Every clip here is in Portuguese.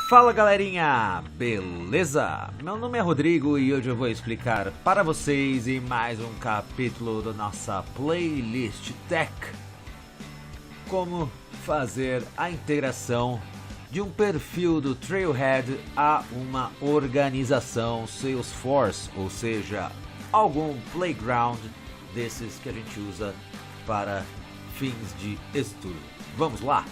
Fala galerinha, beleza? Meu nome é Rodrigo e hoje eu vou explicar para vocês em mais um capítulo da nossa playlist Tech como fazer a integração de um perfil do Trailhead a uma organização Salesforce, ou seja, algum playground desses que a gente usa para fins de estudo. Vamos lá?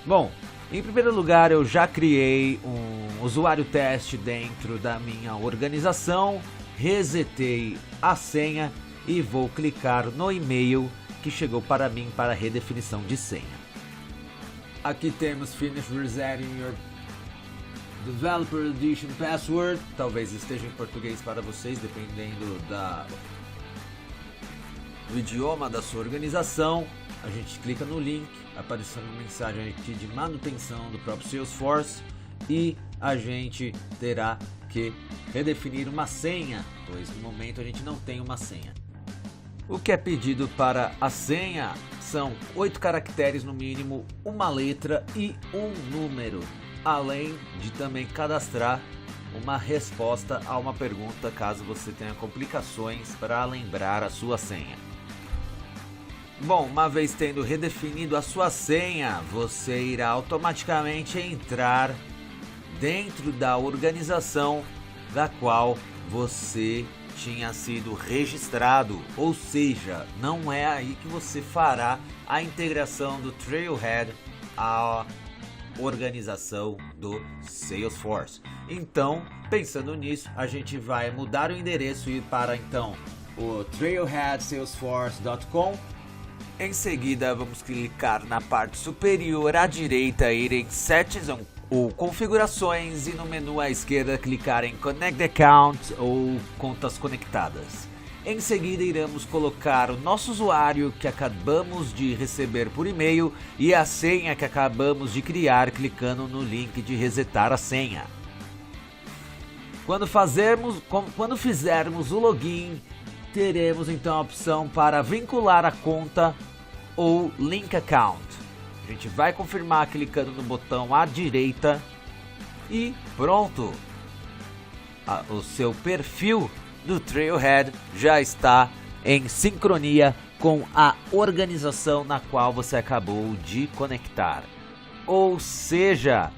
Bom, em primeiro lugar eu já criei um usuário teste dentro da minha organização, resetei a senha e vou clicar no e-mail que chegou para mim para redefinição de senha. Aqui temos Finish Resetting Your Developer Edition Password, talvez esteja em português para vocês, dependendo do idioma da sua organização. A gente clica no link, aparecendo uma mensagem aqui de manutenção do próprio Salesforce e a gente terá que redefinir uma senha, pois no momento a gente não tem uma senha. O que é pedido para a senha são 8 caracteres no mínimo, uma letra e um número, além de também cadastrar uma resposta a uma pergunta caso você tenha complicações para lembrar a sua senha. Bom, uma vez tendo redefinido a sua senha, você irá automaticamente entrar dentro da organização da qual você tinha sido registrado, ou seja, não é aí que você fará a integração do Trailhead à organização do Salesforce. Então, pensando nisso, a gente vai mudar o endereço e ir para então o trailheadsalesforce.com. Em seguida, vamos clicar na parte superior à direita, ir em Settings ou Configurações e no menu à esquerda clicar em Connect Account ou Contas Conectadas. Em seguida, iremos colocar o nosso usuário que acabamos de receber por e-mail e a senha que acabamos de criar clicando no link de resetar a senha. Quando fizermos o login, teremos então a opção para vincular a conta ou Link Account. A gente vai confirmar clicando no botão à direita e pronto! O seu perfil do Trailhead já está em sincronia com a organização na qual você acabou de conectar. Ou seja,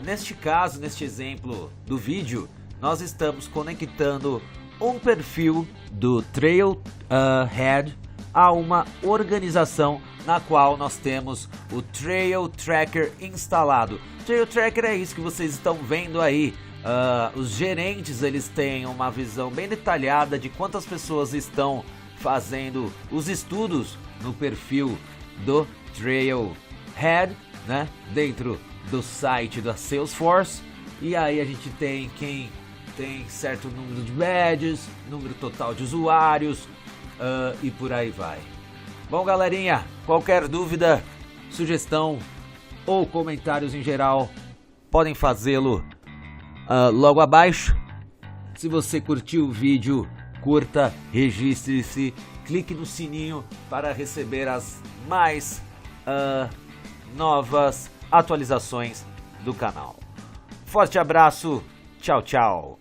neste caso, neste exemplo do vídeo, nós estamos conectando um perfil do Trailhead a uma organização na qual nós temos o Trail Tracker instalado. Trail Tracker é isso que vocês estão vendo aí. Os gerentes eles têm uma visão bem detalhada de quantas pessoas estão fazendo os estudos no perfil do Trailhead, né, dentro do site da Salesforce. E aí a gente tem quem tem certo número de badges, número total de usuários e por aí vai. Bom galerinha, qualquer dúvida, sugestão ou comentários em geral, podem fazê-lo logo abaixo. Se você curtiu o vídeo, curta, registre-se, clique no sininho para receber as mais novas atualizações do canal. Forte abraço, tchau, tchau.